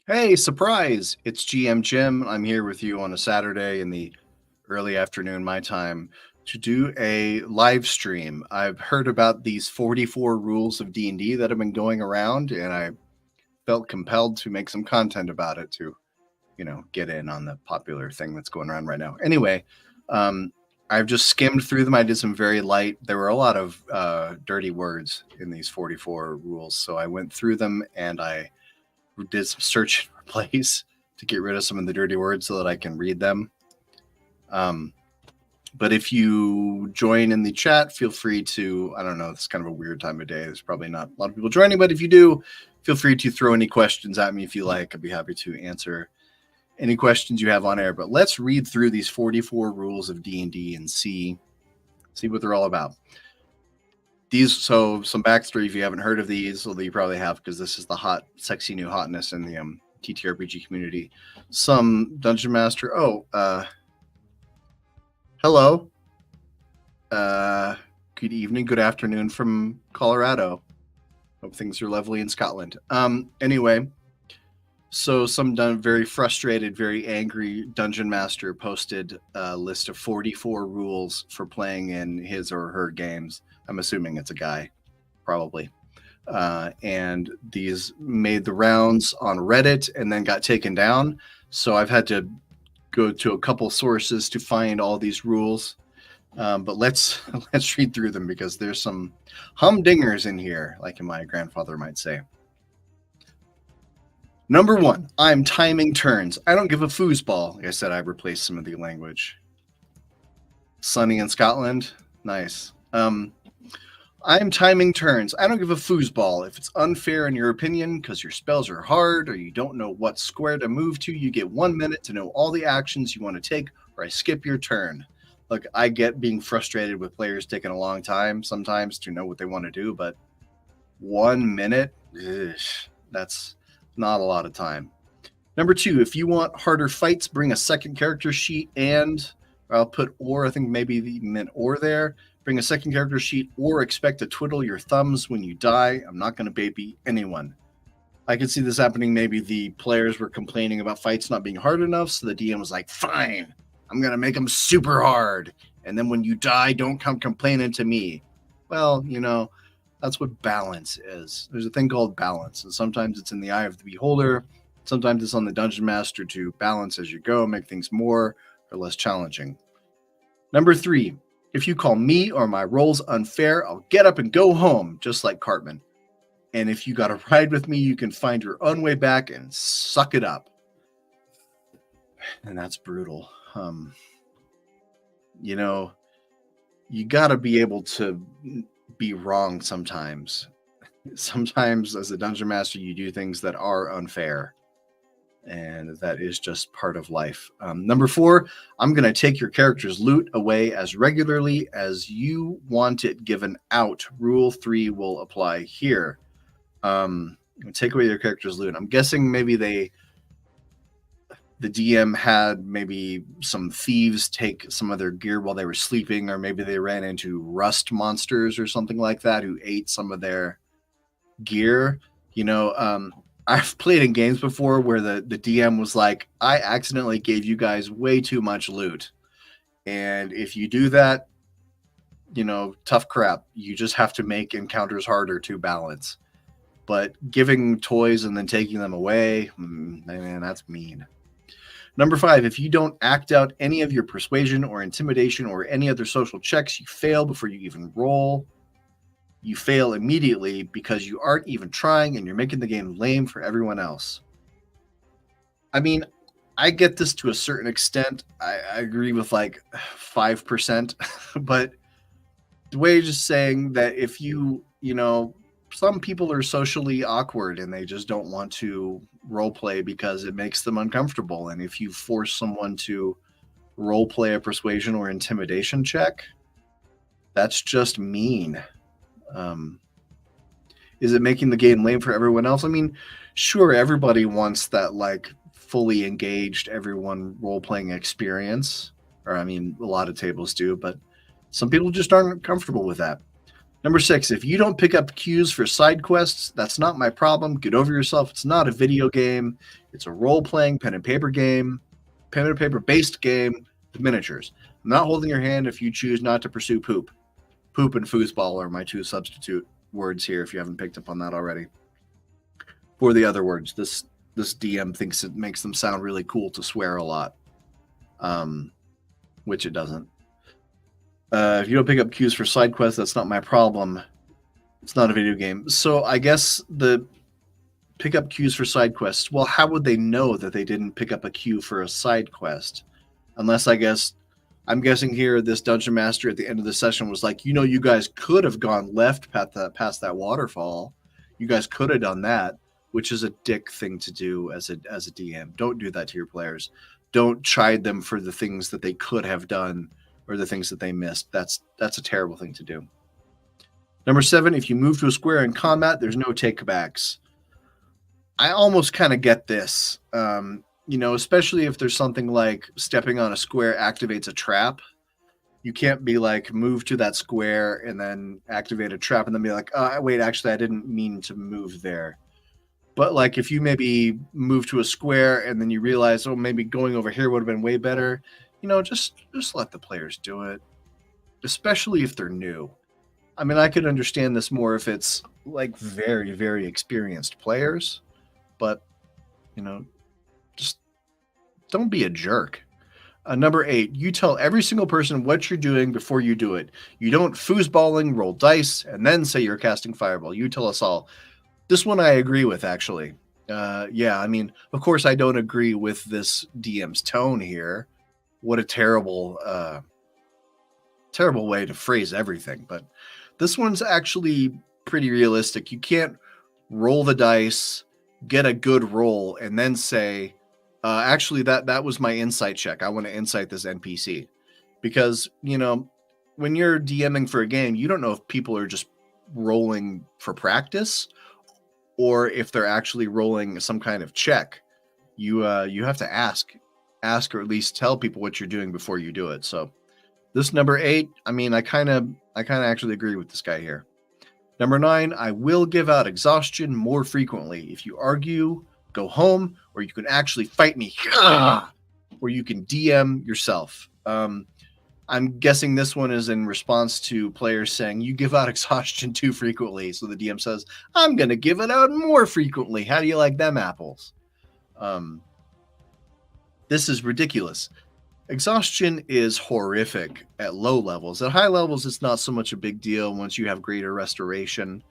Hey, surprise! It's GM Jim. I'm here with you on a Saturday in the early afternoon, my time, to do a live stream. I've heard about these 44 rules of D&D that have been going around, and I felt compelled to make some content about it to, get in on the popular thing that's going around right now. Anyway, um, I've just skimmed through them. I did some very light. There were a lot of dirty words in these 44 rules, so I went through them and I did some search and replace to get rid of some of the dirty words so that I can read them. But if you join in the chat, feel free to, I don't know, it's kind of a weird time of day. There's probably not a lot of people joining, but if you do, feel free to throw any questions at me if you like. I'd be happy to answer any questions you have on air. But let's read through these 44 rules of D&D and see what they're all about. So some backstory, if you haven't heard of these, although you probably have, because this is the hot, sexy new hotness in the TTRPG community. Some dungeon master. Hello. Good evening, good afternoon from Colorado. Hope things are lovely in Scotland. Anyway, so some very frustrated, very angry dungeon master posted a list of 44 rules for playing in his or her games. I'm assuming it's a guy, probably. And these made the rounds on Reddit and then got taken down. So I've had to go to a couple sources to find all these rules. But let's read through them because there's some humdingers in here, like my grandfather might say. Number 1, I'm timing turns. I don't give a foosball. Like I said, I replaced some of the language. Sunny in Scotland. Nice. I'm timing turns. I don't give a foosball. If it's unfair in your opinion because your spells are hard or you don't know what square to move to, you get 1 minute to know all the actions you want to take, or I skip your turn. Look, I get being frustrated with players taking a long time sometimes to know what they want to do, but 1 minute, that's not a lot of time. Number 2, if you want harder fights, bring a second character sheet and I'll put or, I think maybe the meant or there. Bring a second character sheet or expect to twiddle your thumbs when you die. I'm not going to baby anyone. I can see this happening. Maybe the players were complaining about fights not being hard enough, so the DM was like, fine, I'm going to make them super hard. And then when you die, don't come complaining to me. Well, that's what balance is. There's a thing called balance, and sometimes it's in the eye of the beholder. Sometimes it's on the dungeon master to balance as you go, make things more or less challenging. Number 3, if you call me or my roles unfair, I'll get up and go home, just like Cartman. And if you got to ride with me, you can find your own way back and suck it up. And that's brutal. You got to be able to be wrong sometimes. Sometimes as a dungeon master, you do things that are unfair. And that is just part of life. Number 4, I'm going to take your character's loot away as regularly as you want it given out. Rule 3 will apply here. Take away your character's loot. I'm guessing maybe the DM had maybe some thieves take some of their gear while they were sleeping, or maybe they ran into rust monsters or something like that who ate some of their gear. I've played in games before where the DM was like, I accidentally gave you guys way too much loot. And if you do that, tough crap. You just have to make encounters harder to balance. But giving toys and then taking them away, man, that's mean. Number 5, if you don't act out any of your persuasion or intimidation or any other social checks, you fail before you even roll. You fail immediately because you aren't even trying and you're making the game lame for everyone else. I mean, I get this to a certain extent. I agree with like 5%, but the way you're just saying that if some people are socially awkward and they just don't want to role play because it makes them uncomfortable. And if you force someone to role play a persuasion or intimidation check, that's just mean. Is it making the game lame for everyone else? I mean, sure, everybody wants that like fully engaged, everyone role-playing experience. Or I mean, a lot of tables do, but some people just aren't comfortable with that. Number 6, if you don't pick up cues for side quests, that's not my problem. Get over yourself. It's not a video game. It's a role-playing pen and paper game, pen and paper based game with miniatures. I'm not holding your hand if you choose not to pursue poop. Poop and foosball are my two substitute words here if you haven't picked up on that already. For the other words, this DM thinks it makes them sound really cool to swear a lot, which it doesn't. If you don't pick up cues for side quests, that's not my problem. It's not a video game. So I guess the pick up cues for side quests, well, how would they know that they didn't pick up a cue for a side quest? Unless I'm guessing here this dungeon master at the end of the session was like, you guys could have gone left past that waterfall. You guys could have done that, which is a dick thing to do as a DM. Don't do that to your players. Don't chide them for the things that they could have done or the things that they missed. That's a terrible thing to do. Number 7, if you move to a square in combat, there's no takebacks. I almost kind of get this, especially if there's something like stepping on a square activates a trap. You can't be like, move to that square and then activate a trap and then be like, oh, wait, actually, I didn't mean to move there. But like if you maybe move to a square and then you realize, oh, maybe going over here would have been way better, just let the players do it, especially if they're new. I mean, I could understand this more if it's like very, very experienced players, but, just don't be a jerk. Number 8, you tell every single person what you're doing before you do it. You don't foosballing, roll dice, and then say you're casting Fireball. You tell us all. This one I agree with, actually. Yeah, I mean, of course I don't agree with this DM's tone here. What a terrible way to phrase everything. But this one's actually pretty realistic. You can't roll the dice, get a good roll, and then say, actually, that was my insight check. I want to insight this NPC. Because, when you're DMing for a game, you don't know if people are just rolling for practice or if they're actually rolling some kind of check. You have to ask or at least tell people what you're doing before you do it. So this number 8, I mean, I kind of actually agree with this guy here. Number 9, I will give out exhaustion more frequently. If you argue, go home, or you can actually fight me, or you can DM yourself. I'm guessing this one is in response to players saying you give out exhaustion too frequently. So the DM says, I'm going to give it out more frequently. How do you like them apples? This is ridiculous. Exhaustion is horrific at low levels. At high levels, it's not so much a big deal once you have greater restoration.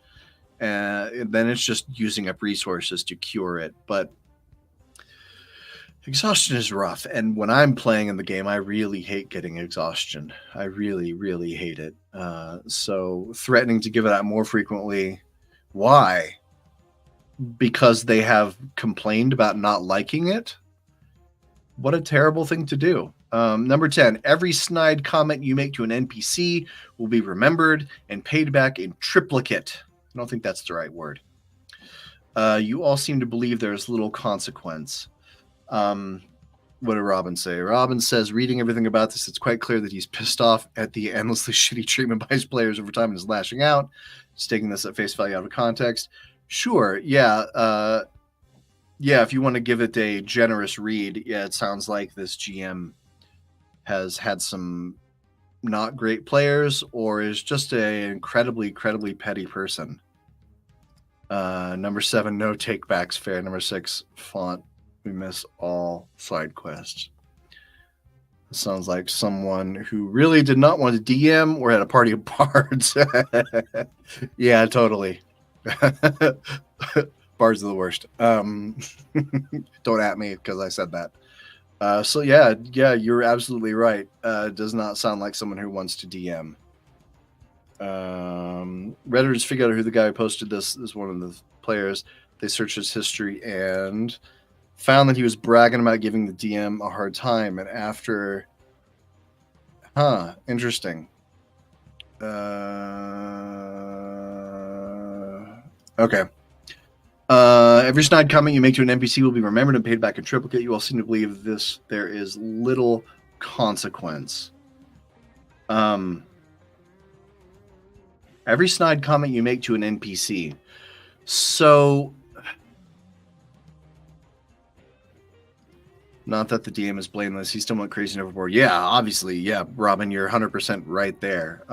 Then it's just using up resources to cure it. But exhaustion is rough. And when I'm playing in the game, I really hate getting exhaustion. I really, really hate it. So threatening to give it out more frequently. Why? Because they have complained about not liking it? What a terrible thing to do. Number 10, every snide comment you make to an NPC will be remembered and paid back in triplicate. I don't think that's the right word. You all seem to believe there's little consequence. What did Robin say? Robin says, reading everything about this, it's quite clear that he's pissed off at the endlessly shitty treatment by his players over time and is lashing out. Just taking this at face value out of context. Sure, yeah. Yeah, if you want to give it a generous read, yeah, it sounds like this GM has had some not great players or is just an incredibly, incredibly petty person. Number 7, no takebacks fair. Number 6, font. We miss all side quests. It sounds like someone who really did not want to DM or at a party of bards. Yeah, totally. Bards are the worst. Don't at me because I said that. So yeah, you're absolutely right. Does not sound like someone who wants to DM. Redditors figured out who the guy who posted this is one of the players. They searched his history and found that he was bragging about giving the DM a hard time. And after, interesting. Okay. Every snide comment you make to an NPC will be remembered and paid back in triplicate. You all seem to believe this. There is little consequence. Every snide comment you make to an NPC. So, not that the DM is blameless. He still went crazy and overboard. Yeah, obviously. Yeah, Robin, you're 100% right there.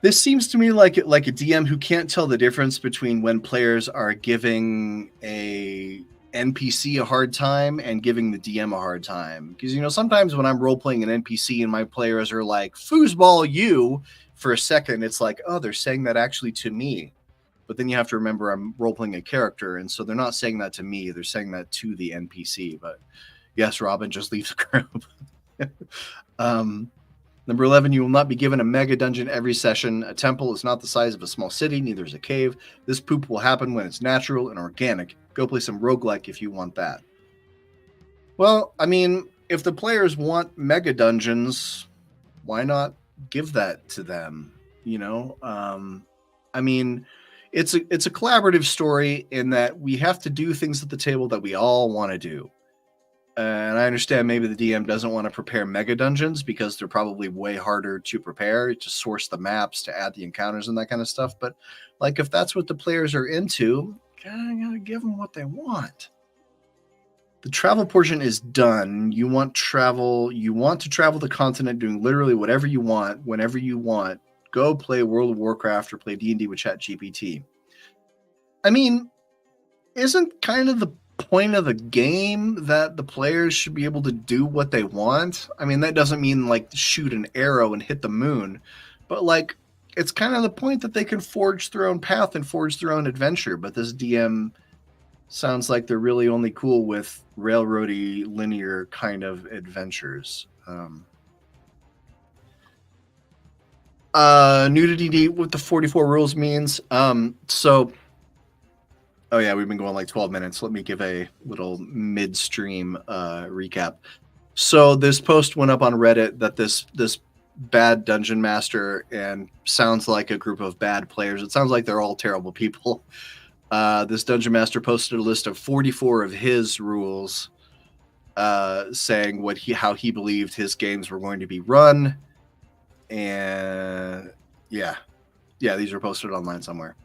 This seems to me like a DM who can't tell the difference between when players are giving a NPC a hard time and giving the DM a hard time. Because, you know, sometimes when I'm role-playing an NPC and my players are like, foosball you, for a second, it's like, oh, they're saying that actually to me. But then you have to remember I'm role-playing a character, and so they're not saying that to me. They're saying that to the NPC. But yes, Robin, just leave the group. Number 11, you will not be given a mega dungeon every session. A temple is not the size of a small city, neither is a cave. This poop will happen when it's natural and organic. Go play some roguelike if you want that. Well, I mean, if the players want mega dungeons, why not give that to them? You know? I mean, it's a collaborative story in that we have to do things at the table that we all want to do. And I understand maybe the DM doesn't want to prepare mega dungeons because they're probably way harder to prepare, to source the maps, to add the encounters and that kind of stuff. But like, if that's what the players are into, gotta give them what they want. The travel portion is done. You want to travel the continent, doing literally whatever you want, whenever you want. Go play World of Warcraft or play D&D with ChatGPT. I mean, isn't kind of the point of the game that the players should be able to do what they want? I mean, that doesn't mean like shoot an arrow and hit the moon, but like it's kind of the point that they can forge their own path and forge their own adventure. But this DM sounds like they're really only cool with railroady linear kind of adventures. Nudity, what the 44 rules means. Oh yeah, we've been going like 12 minutes. Let me give a little midstream recap. So this post went up on Reddit that this bad dungeon master, and sounds like a group of bad players. It sounds like they're all terrible people. This dungeon master posted a list of 44 of his rules, saying how he believed his games were going to be run. And yeah, these are posted online somewhere.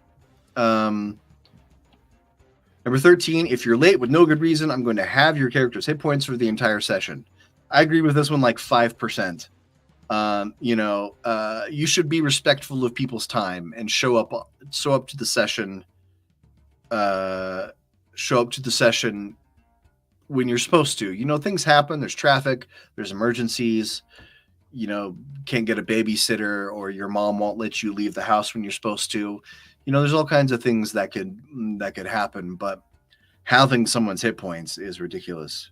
Number 13, if you're late with no good reason, I'm going to have your character's hit points for the entire session. I agree with this one like 5%. You should be respectful of people's time and show up to the session. Show up to the session when you're supposed to. You know, things happen. There's traffic. There's emergencies. You know, can't get a babysitter, or your mom won't let you leave the house when you're supposed to. You know, there's all kinds of things that could happen, but halving someone's hit points is ridiculous.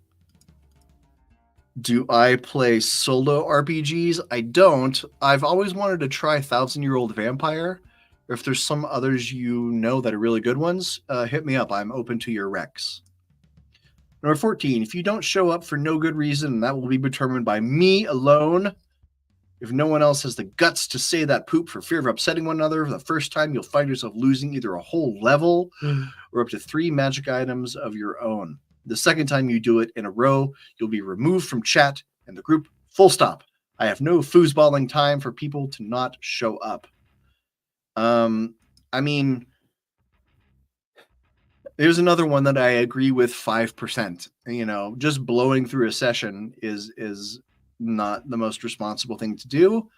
Do I play solo RPGs? I don't. I've always wanted to try 1,000-Year-Old Vampire. Or if there's some others you know that are really good ones, hit me up. I'm open to your recs. Number 14, if you don't show up for no good reason, that will be determined by me alone. If no one else has the guts to say that poop for fear of upsetting one another, for the first time you'll find yourself losing either a whole level or up to 3 magic items of your own. The second time you do it in a row, you'll be removed from chat and the group, full stop. I have no foosballing time for people to not show up. I mean, there's another one that I agree with 5%. You know, just blowing through a session is not the most responsible thing to do.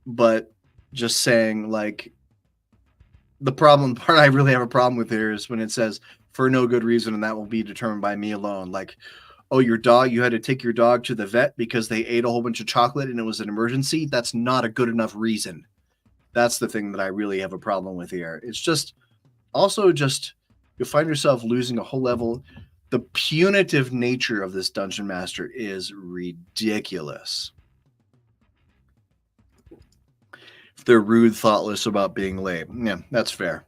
But just saying, like, the part I really have a problem with here is when it says for no good reason, and that will be determined by me alone. Like, oh, you had to take your dog to the vet because they ate a whole bunch of chocolate and it was an emergency. That's not a good enough reason. That's the thing that I really have a problem with here. It's just you'll find yourself losing a whole level. The punitive nature of this dungeon master is ridiculous. If they're rude, thoughtless about being late. Yeah, that's fair.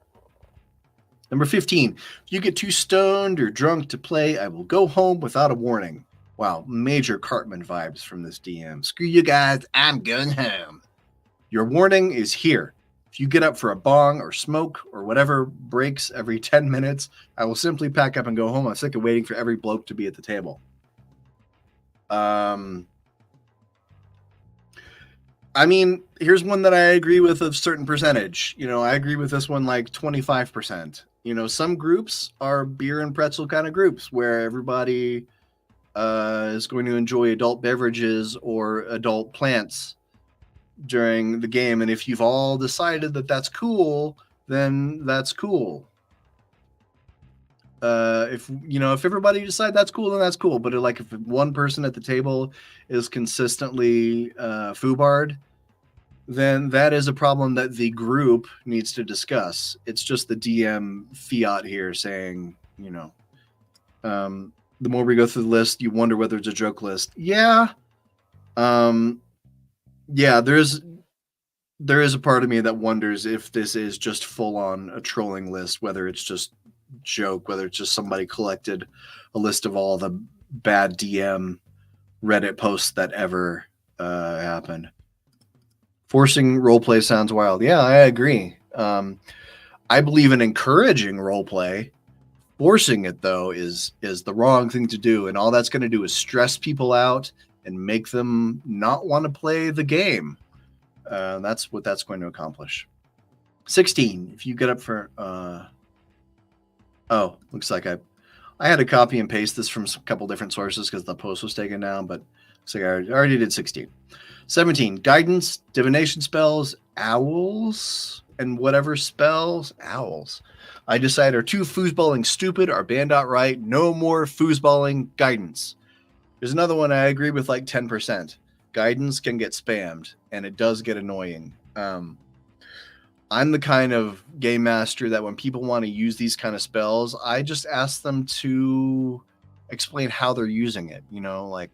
Number 15, if you get too stoned or drunk to play, I will go home without a warning. Wow, major Cartman vibes from this DM. Screw you guys, I'm going home. Your warning is here. If you get up for a bong or smoke or whatever breaks every 10 minutes, I will simply pack up and go home. I'm sick of waiting for every bloke to be at the table. I mean, here's one that I agree with a certain percentage. I agree with this one like 25%. Some groups are beer and pretzel kind of groups where everybody is going to enjoy adult beverages or adult plants during the game. And if you've all decided that that's cool, then that's cool. If everybody decide that's cool, then that's cool. But like if one person at the table is consistently foobarred, then that is a problem that the group needs to discuss. It's just the DM fiat here saying, the more we go through the list, you wonder whether it's a joke list. Yeah. Yeah, there is a part of me that wonders if this is just full on a trolling list, whether it's just joke, whether it's just somebody collected a list of all the bad DM Reddit posts that ever happened. Forcing roleplay sounds wild. Yeah, I agree. I believe in encouraging roleplay. Forcing it, though, is the wrong thing to do. And all that's going to do is stress people out and make them not want to play the game. That's what that's going to accomplish. 16. If you get up for... looks like I had to copy and paste this from a couple different sources because the post was taken down, but looks like I already did 16. 17. Guidance, divination spells, owls, and whatever spells, owls, I decide are too foosballing stupid are banned outright. No more foosballing guidance. There's another one I agree with like 10%. Guidance can get spammed, and it does get annoying. I'm the kind of game master that when people want to use these kind of spells, I just ask them to explain how they're using it. Like,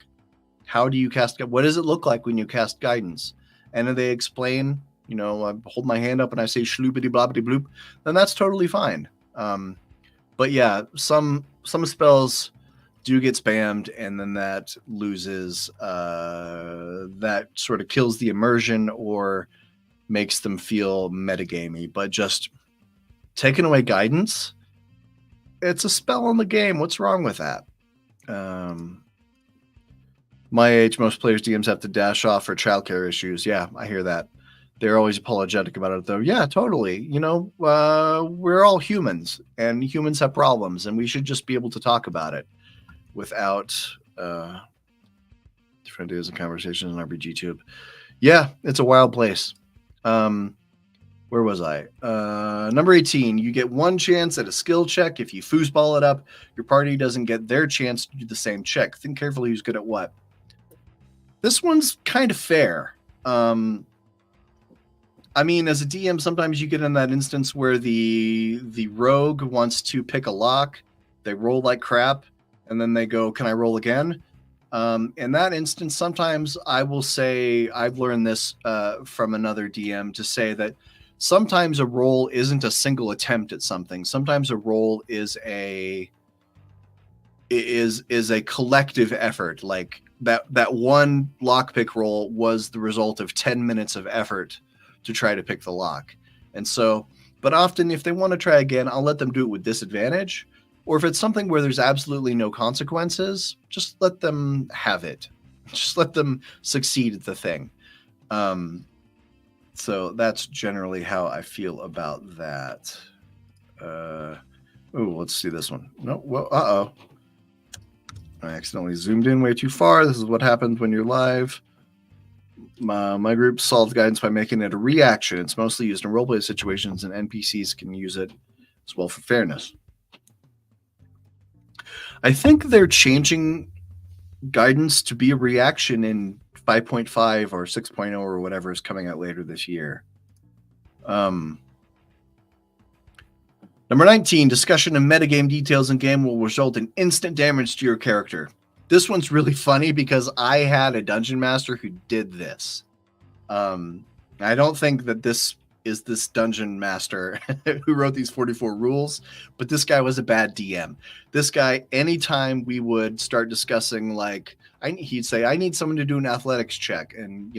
how do you cast? What does it look like when you cast guidance? And then they explain, I hold my hand up and I say shloopity bloppity bloop, then that's totally fine. But yeah, some spells do get spammed, and then that loses, that sort of kills the immersion or makes them feel metagamey. But just taking away guidance, it's a spell on the game. What's wrong with that? My age, most players' DMs have to dash off for childcare issues. Yeah, I hear that. They're always apologetic about it, though. Yeah, totally. We're all humans, and humans have problems, and we should just be able to talk about it without different ideas and conversations on RPGTube. Yeah, it's a wild place. Where was I? Number 18, you get one chance at a skill check. If you foosball it up, your party doesn't get their chance to do the same check. Think carefully who's good at what. This one's kind of fair. I mean, as a DM, sometimes you get in that instance where the rogue wants to pick a lock. They roll like crap, and then they go, can I roll again? In that instance, sometimes I will say, I've learned this from another DM, to say that sometimes a roll isn't a single attempt at something. Sometimes a roll is a collective effort. Like that one lockpick roll was the result of 10 minutes of effort to try to pick the lock. And so, but often if they want to try again, I'll let them do it with disadvantage. Or if it's something where there's absolutely no consequences, just let them have it. Just let them succeed at the thing. So that's generally how I feel about that. Let's see this one. No, well, uh-oh. I accidentally zoomed in way too far. This is what happens when you're live. My group solved guidance by making it a reaction. It's mostly used in roleplay situations, and NPCs can use it as well for fairness. I think they're changing guidance to be a reaction in 5.5 or 6.0 or whatever is coming out later this year. Number 19, discussion of metagame details in game will result in instant damage to your character. This one's really funny because I had a dungeon master who did this. I don't think that this is this dungeon master who wrote these 44 rules, but this guy was a bad DM. This guy, anytime we would start discussing, like, he'd say, I need someone to do an athletics check. And,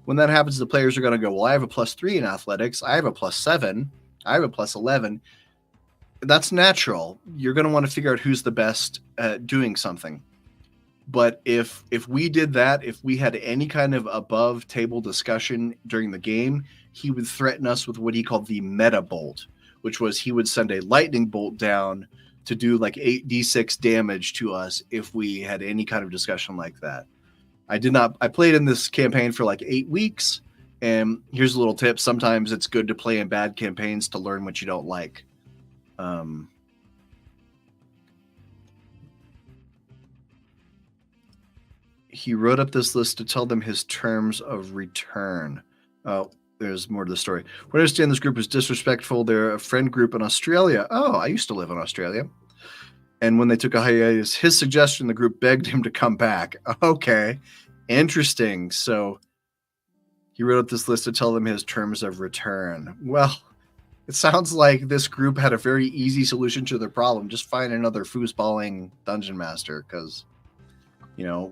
when that happens, the players are going to go, well, I have a +3 in athletics. I have a +7. I have a +11. That's natural. You're going to want to figure out who's the best at doing something. But if we did that, if we had any kind of above table discussion during the game, he would threaten us with what he called the meta bolt, which was he would send a lightning bolt down to do like 8d6 damage to us if we had any kind of discussion like that. I played in this campaign for like 8 weeks, and here's a little tip. Sometimes it's good to play in bad campaigns to learn what you don't like. He wrote up this list to tell them his terms of return. Oh, there's more to the story. What I understand, this group is disrespectful. They're a friend group in Australia. Oh, I used to live in Australia. And when they took a hiatus, his suggestion, the group begged him to come back. Okay, interesting. So he wrote up this list to tell them his terms of return. Well, it sounds like this group had a very easy solution to their problem. Just find another foosballing dungeon master, because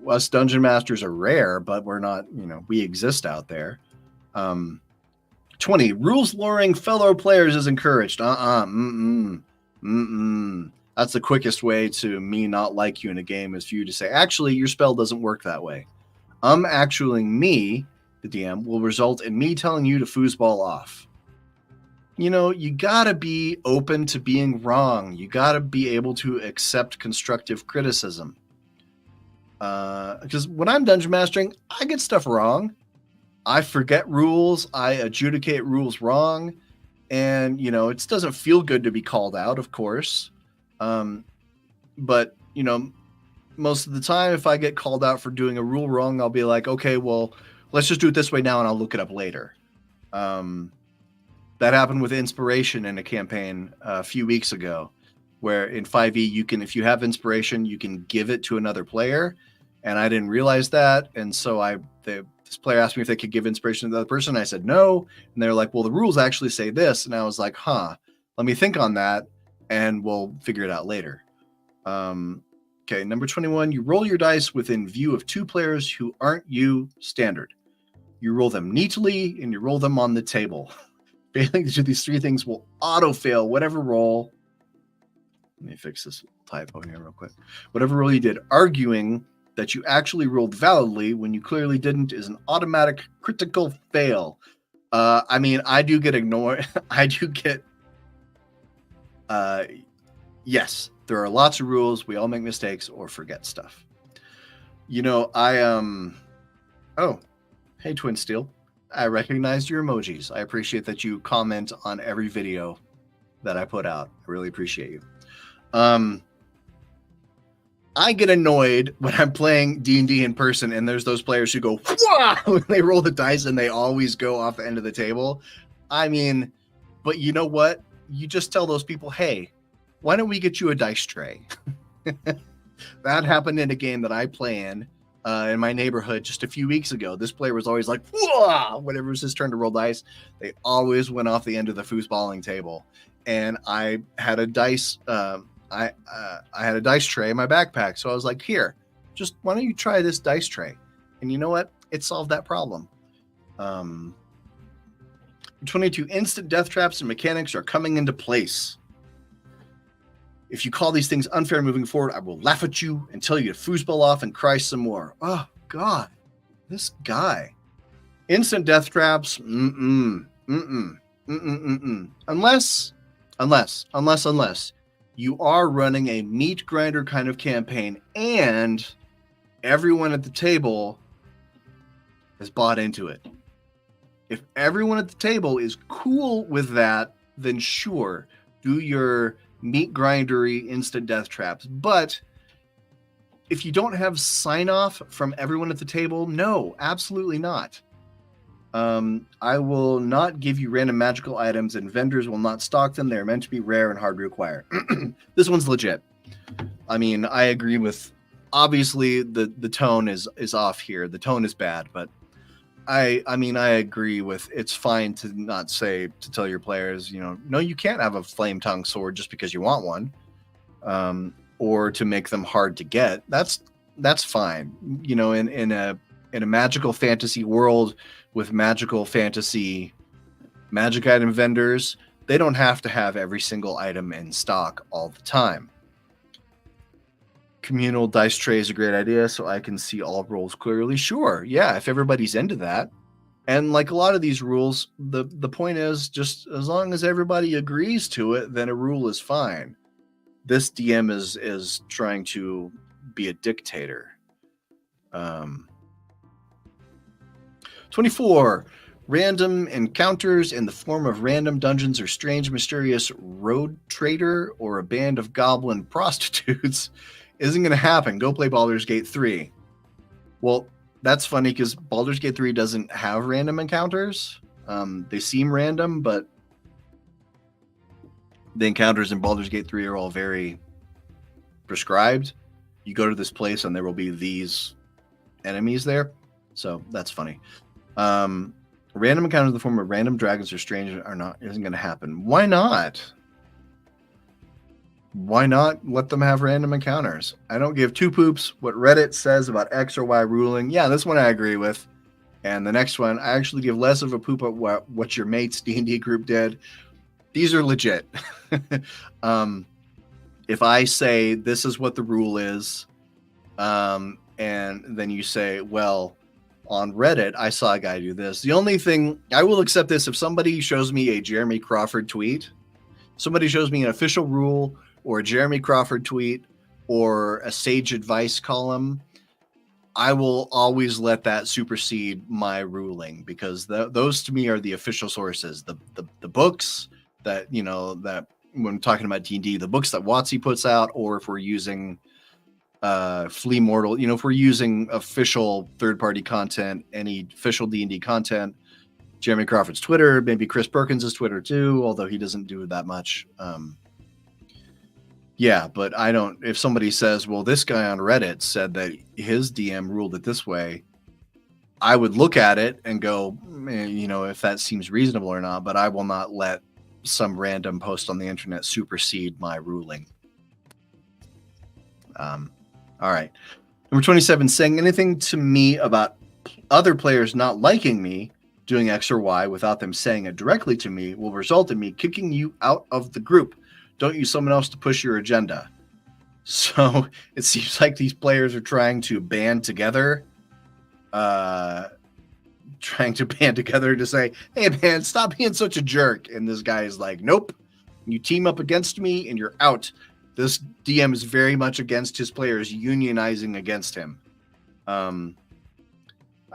us dungeon masters are rare, but we're not, we exist out there. 20, rules luring fellow players is encouraged. That's the quickest way to me not like you in a game, is for you to say, actually, your spell doesn't work that way. Actually, me, the DM, will result in me telling you to foosball off. You gotta be open to being wrong. You gotta be able to accept constructive criticism. Because when I'm dungeon mastering, I get stuff wrong. I forget rules. I adjudicate rules wrong. And, it doesn't feel good to be called out, of course. But, most of the time, if I get called out for doing a rule wrong, I'll be like, okay, well, let's just do it this way now, and I'll look it up later. That happened with inspiration in a campaign a few weeks ago, where in 5e, if you have inspiration, you can give it to another player. And I didn't realize that. And so this player asked me if they could give inspiration to the other person. I said no. And they're like, well, the rules actually say this. And I was like, let me think on that, and we'll figure it out later. Okay, number 21, you roll your dice within view of 2 players who aren't you standard. You roll them neatly, and you roll them on the table. Failing to do these 3 things will auto-fail whatever roll. Let me fix this typo here real quick. Whatever roll you did, arguing that you actually rolled validly when you clearly didn't is an automatic critical fail. I do get ignored. I do get... yes, there are lots of rules. We all make mistakes or forget stuff. Oh, hey, Twin Steel. I recognized your emojis. I appreciate that you comment on every video that I put out. I really appreciate you. I get annoyed when I'm playing D&D in person, and there's those players who go, "Wah!" when they roll the dice, and they always go off the end of the table. But you know what? You just tell those people, hey, why don't we get you a dice tray? That happened in a game that I play in my neighborhood just a few weeks ago. This player was always like, "Wah!" whenever it was his turn to roll dice. They always went off the end of the foosballing table. And I had a dice... I had a dice tray in my backpack, so I was like, here, just why don't you try this dice tray? And you know what? It solved that problem. 22, instant death traps and mechanics are coming into place. If you call these things unfair moving forward, I will laugh at you and tell you to foosball off and cry some more. Oh, God. This guy. Instant death traps. Unless you are running a meat grinder kind of campaign and everyone at the table has bought into it. If everyone at the table is cool with that, then sure, do your meat grindery instant death traps. But if you don't have sign off from everyone at the table, no, absolutely not. I will not give you random magical items, and vendors will not stock them. They're meant to be rare and hard to acquire. This one's legit. I agree with, obviously the tone is off here. The tone is bad, but I agree with, it's fine to not say, to tell your players, no, you can't have a flame tongue sword just because you want one, or to make them hard to get. That's fine. In a magical fantasy world with magical fantasy magic item vendors, they don't have to have every single item in stock all the time. Communal dice tray is a great idea, so I can see all rolls clearly. Sure, yeah, if everybody's into that. And like a lot of these rules, the point is just as long as everybody agrees to it, then a rule is fine. This DM is trying to be a dictator. 24. Random encounters in the form of random dungeons or strange, mysterious road trader or a band of goblin prostitutes isn't going to happen. Go play Baldur's Gate 3. Well, that's funny because Baldur's Gate 3 doesn't have random encounters. They seem random, but the encounters in Baldur's Gate 3 are all very prescribed. You go to this place and there will be these enemies there. So that's funny. Random encounters in the form of random dragons or strange isn't going to happen. Why not? Why not let them have random encounters? I don't give two poops what Reddit says about X or Y ruling. Yeah, this one I agree with. And the next one, I actually give less of a poop at what your mate's D&D group did. These are legit. If I say this is what the rule is, and then you say, well, on Reddit, I saw a guy do this. The only thing, I will accept this if somebody shows me a Jeremy Crawford tweet, somebody shows me an official rule or a Jeremy Crawford tweet or a sage advice column, I will always let that supersede my ruling because those to me are the official sources. The books that, that when talking about D&D, the books that WotC puts out, or if we're using Flea Mortal, if we're using official third-party content, any official D&D content, Jeremy Crawford's Twitter, maybe Chris Perkins' Twitter too, although he doesn't do that much. Yeah, but I don't, if somebody says, well, this guy on Reddit said that his DM ruled it this way, I would look at it and go, if that seems reasonable or not, but I will not let some random post on the internet supersede my ruling. All right. Number 27, saying anything to me about other players not liking me doing X or Y without them saying it directly to me will result in me kicking you out of the group. Don't use someone else to push your agenda. So it seems like these players are trying to band together, to say, hey, man, stop being such a jerk. And this guy is like, nope, you team up against me and you're out. This DM is very much against his players unionizing against him.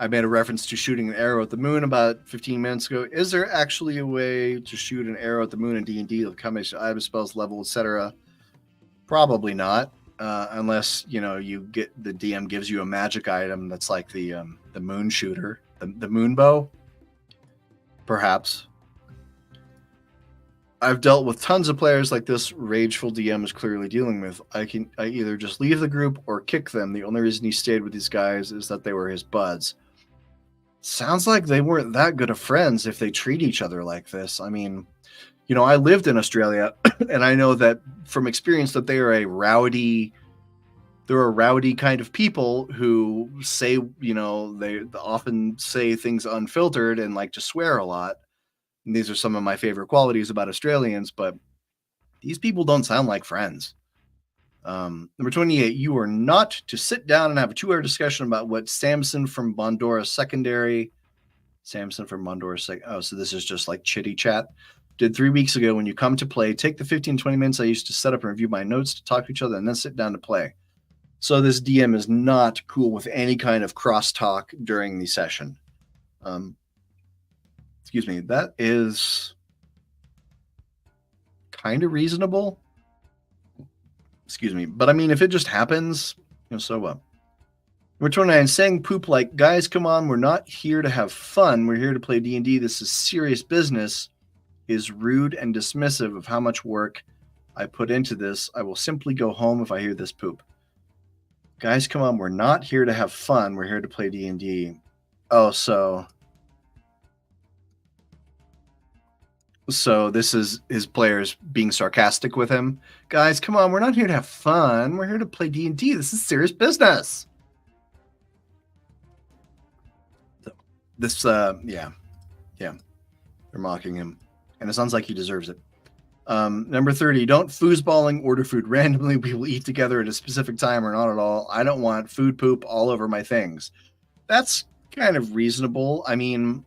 I made a reference to shooting an arrow at the moon about 15 minutes ago. Is there actually a way to shoot an arrow at the moon in D&D with combination item spells, level, etc.? Probably not, unless you get the DM gives you a magic item that's like the moon shooter, the moon bow. Perhaps. I've dealt with tons of players like this rageful DM is clearly dealing with. I either just leave the group or kick them. The only reason he stayed with these guys is that they were his buds. Sounds like they weren't that good of friends if they treat each other like this. I mean, I lived in Australia and I know that from experience that they are a rowdy kind of people who say, they often say things unfiltered and like to swear a lot. And these are some of my favorite qualities about Australians, but these people don't sound like friends. Number 28, you are not to sit down and have a 2-hour discussion about what Samson from Bondora Secondary. Oh, so this is just like chitty chat. Did 3 weeks ago when you come to play. Take the 15-20 minutes I used to set up and review my notes to talk to each other and then sit down to play. So this DM is not cool with any kind of crosstalk during the session. Excuse me, that is kind of reasonable. Excuse me. But I mean, if it just happens, so what? Number 29, saying poop like, guys, come on, we're not here to have fun. We're here to play D&D. This is serious business, is rude and dismissive of how much work I put into this. I will simply go home if I hear this poop. Guys, come on, we're not here to have fun. We're here to play D&D. Oh, so this is his players being sarcastic with him. Guys, come on, we're not here to have fun. We're here to play D&D. This is serious business. This, yeah. They're mocking him. And it sounds like he deserves it. Number 30, don't foosballing order food randomly. We will eat together at a specific time or not at all. I don't want food poop all over my things. That's kind of reasonable. I mean,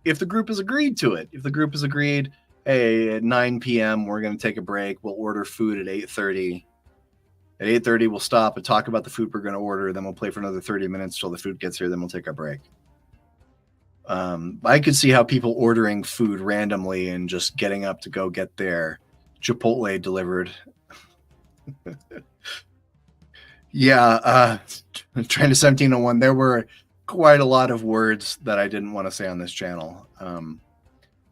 if the group has agreed to it, if the group has agreed, hey, at 9 p.m. we're going to take a break. We'll order food at 8:30. At 8:30 we'll stop and talk about the food we're going to order. Then we'll play for another 30 minutes till the food gets here. Then we'll take our break. I could see how people ordering food randomly and just getting up to go get their Chipotle delivered. Yeah, Trend to 1701. There were quite a lot of words that I didn't want to say on this channel.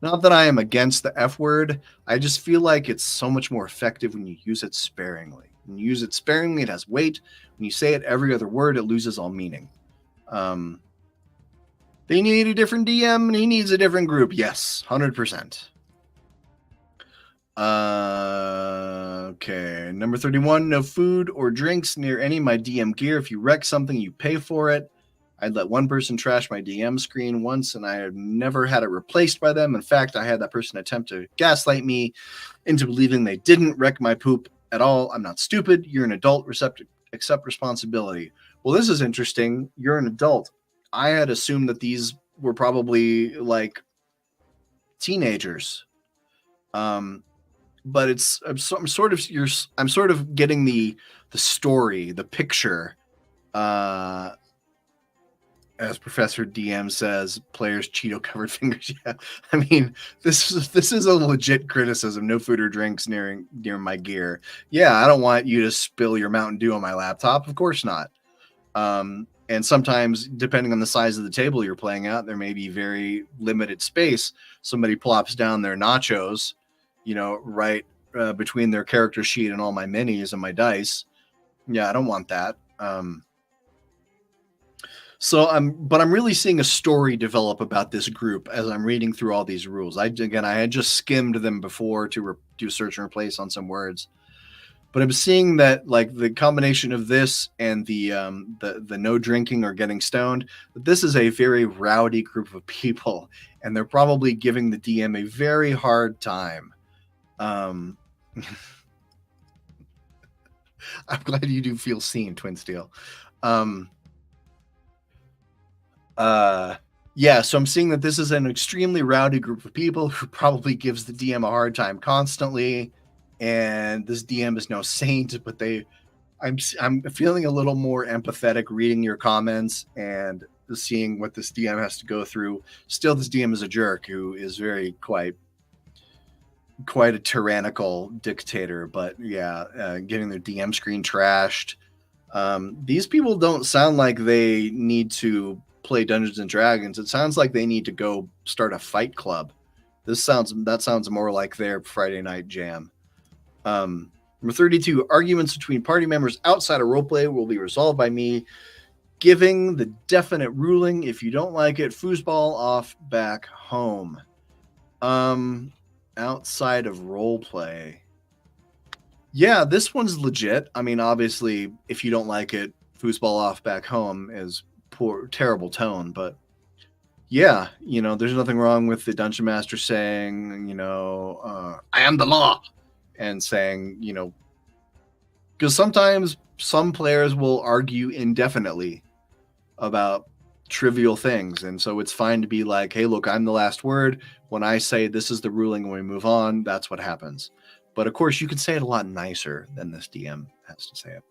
Not that I am against the F word. I just feel like it's so much more effective when you use it sparingly. When you use it sparingly, it has weight. When you say it every other word, it loses all meaning. They need a different DM and he needs a different group. Yes, 100%. Okay, number 31, no food or drinks near any of my DM gear. If you wreck something, you pay for it. I'd let one person trash my DM screen once, and I have never had it replaced by them. In fact, I had that person attempt to gaslight me into believing they didn't wreck my poop at all. I'm not stupid. You're an adult. Accept responsibility. Well, this is interesting. You're an adult. I had assumed that these were probably like teenagers. But I'm sort of getting the story, the picture. As Professor DM says, players Cheeto covered fingers. Yeah, I mean this is a legit criticism. No food or drinks near my gear. Yeah, I don't want you to spill your Mountain Dew on my laptop. Of course not. And sometimes, depending on the size of the table you're playing at, there may be very limited space. Somebody plops down their nachos, right between their character sheet and all my minis and my dice. Yeah, I don't want that. But I'm really seeing a story develop about this group as I'm reading through all these rules. I had just skimmed them before to do search and replace on some words. But I'm seeing that like the combination of this and the no drinking or getting stoned, that this is a very rowdy group of people, and they're probably giving the DM a very hard time. I'm glad you do feel seen, Twin Steel. Yeah, so I'm seeing that this is an extremely rowdy group of people who probably gives the DM a hard time constantly. And this DM is no saint, but I'm feeling a little more empathetic reading your comments and seeing what this DM has to go through. Still, this DM is a jerk who is very quite a tyrannical dictator. But yeah, getting their DM screen trashed. These people don't sound like they need to play Dungeons and Dragons. It sounds like they need to go start a fight club. That sounds more like their Friday night jam. Number 32, arguments between party members outside of roleplay will be resolved by me giving the definite ruling. If you don't like it, foosball off back home. Outside of roleplay. Yeah, this one's legit. I mean, obviously, if you don't like it, foosball off back home is terrible tone, but yeah, there's nothing wrong with the dungeon master saying, I am the law. And saying, because sometimes some players will argue indefinitely about trivial things. And so it's fine to be like, hey, look, I'm the last word. When I say this is the ruling and we move on, that's what happens. But of course, you can say it a lot nicer than this DM has to say it.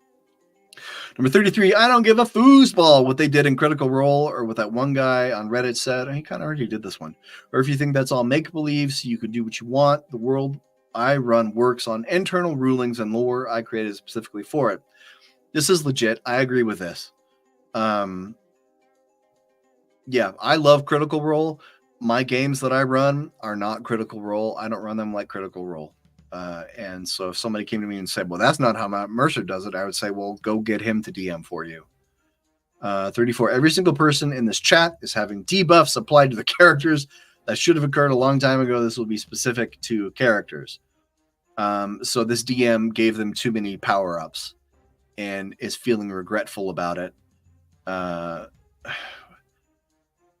Number 33, I don't give a foosball what they did in Critical Role or what that one guy on Reddit said. He kind of already did this one. Or if you think that's all make-believe, so you could do what you want, the world I run works on internal rulings and lore I created specifically for it. This is legit. I agree with this. Yeah, I love Critical Role. My games that I run are not Critical Role. I don't run them like Critical Role. And so if somebody came to me and said, well, that's not how Matt Mercer does it, I would say, well, go get him to DM for you. 34, every single person in this chat is having debuffs applied to the characters that should have occurred a long time ago. This will be specific to characters. So this DM gave them too many power-ups and is feeling regretful about it.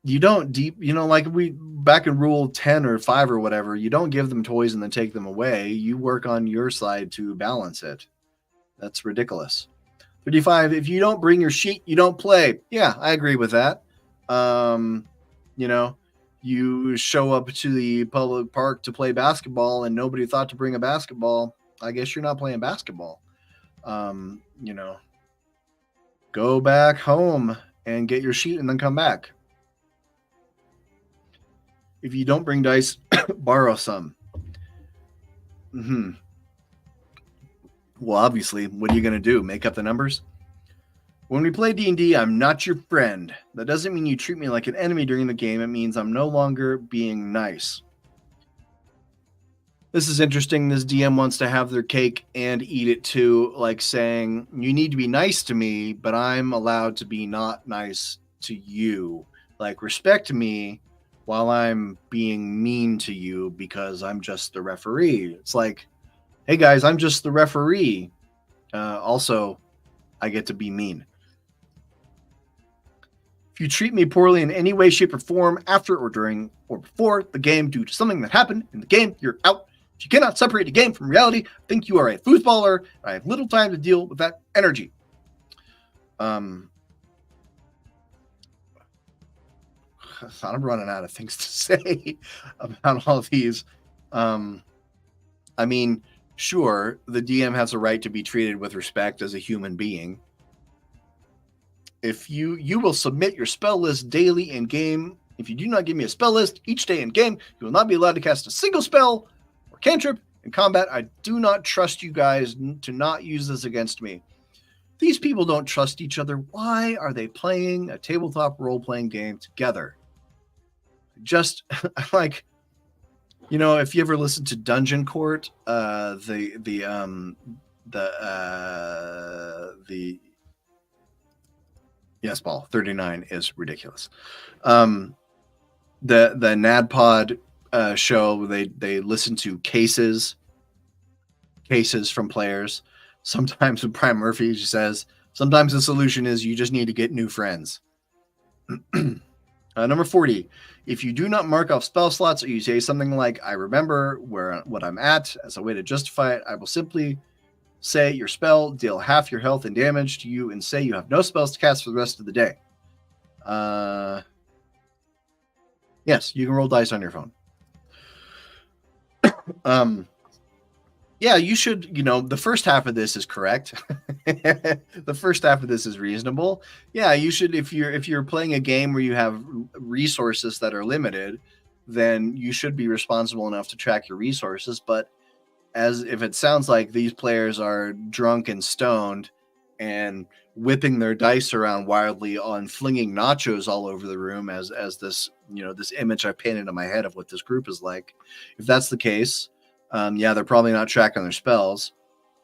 You don't like we back in rule 10 or 5 or whatever, you don't give them toys and then take them away. You work on your side to balance it. That's ridiculous. 35, if you don't bring your sheet, you don't play. Yeah, I agree with that. You know, you show up to the public park to play basketball and nobody thought to bring a basketball. I guess you're not playing basketball. You know, go back home and get your sheet and then come back. If you don't bring dice, borrow some. Well, obviously, what are you going to do? Make up the numbers? When we play D&D, I'm not your friend. That doesn't mean you treat me like an enemy during the game. It means I'm no longer being nice. This is interesting. This DM wants to have their cake and eat it too, like saying, you need to be nice to me, but I'm allowed to be not nice to you. Like, respect me while I'm being mean to you because I'm just the referee. It's like, hey guys, I'm just the referee. Also, I get to be mean. If you treat me poorly in any way, shape, or form after or during or before the game due to something that happened in the game, you're out. If you cannot separate a game from reality, I think you are a foosballer. I have little time to deal with that energy. I'm running out of things to say about all these. I mean, sure, the DM has a right to be treated with respect as a human being. If you will submit your spell list daily in game. If you do not give me a spell list each day in game, you will not be allowed to cast a single spell or cantrip in combat. I do not trust you guys to not use this against me. These people don't trust each other. Why are they playing a tabletop role-playing game together? Just like, if you ever listen to Dungeon Court, yes, Paul 39 is ridiculous. The NADPOD show, they listen to cases from players. Sometimes with Prime Murphy says, sometimes the solution is you just need to get new friends. Number 40, if you do not mark off spell slots or you say something like, I remember what I'm at as a way to justify it, I will simply say your spell, deal half your health and damage to you, and say you have no spells to cast for the rest of the day. Yes, you can roll dice on your phone. Yeah, you should, the first half of this is correct. The first half of this is reasonable. Yeah, you should, if you're playing a game where you have resources that are limited, then you should be responsible enough to track your resources. But as if it sounds like these players are drunk and stoned and whipping their dice around wildly on flinging nachos all over the room as this, this image I painted in my head of what this group is like. If that's the case, yeah, they're probably not tracking their spells.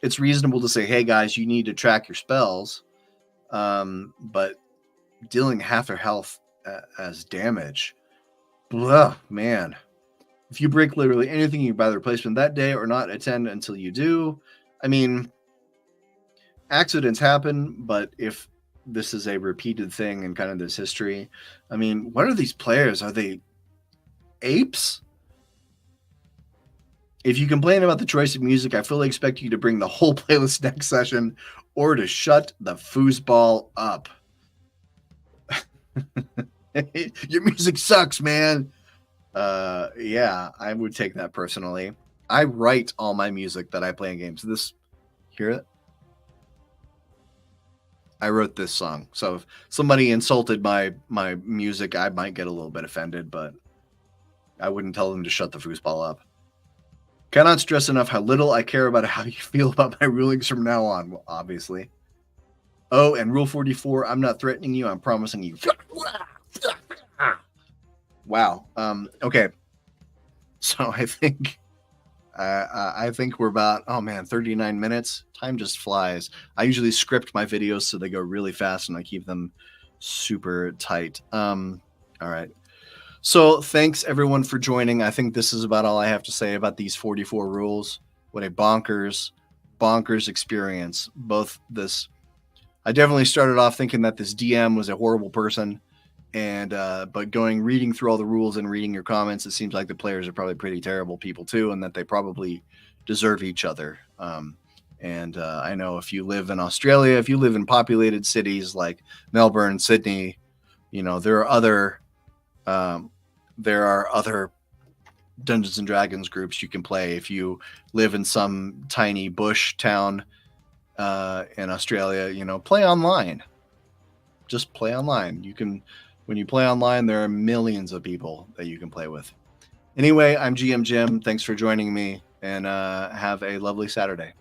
It's reasonable to say, hey guys, you need to track your spells. But dealing half their health as damage, man. If you break literally anything, you buy the replacement that day or not attend until you do. I mean, accidents happen, but if this is a repeated thing in kind of this history, I mean, what are these players? Are they apes? If you complain about the choice of music, I fully expect you to bring the whole playlist next session or to shut the foosball up. Your music sucks, man. Yeah, I would take that personally. I write all my music that I play in games. Hear it? I wrote this song. So if somebody insulted my music, I might get a little bit offended, but I wouldn't tell them to shut the foosball up. Cannot stress enough how little I care about how you feel about my rulings from now on, obviously. Oh, and rule 44, I'm not threatening you, I'm promising you. Wow. Okay. So I think we're about, 39 minutes. Time just flies. I usually script my videos so they go really fast and I keep them super tight. All right. So thanks everyone for joining. I think this is about all I have to say about these 44 rules. What a bonkers experience. I definitely started off thinking that this DM was a horrible person, And but reading through all the rules and reading your comments, it seems like the players are probably pretty terrible people too, and that they probably deserve each other. And I know if you live in Australia, if you live in populated cities like Melbourne, Sydney, you know, there are other Dungeons and Dragons groups you can play. If you live in some tiny bush town in Australia, you know, play online. Just play online. When you play online, there are millions of people that you can play with. Anyway, I'm GM Jim. Thanks for joining me, and have a lovely Saturday.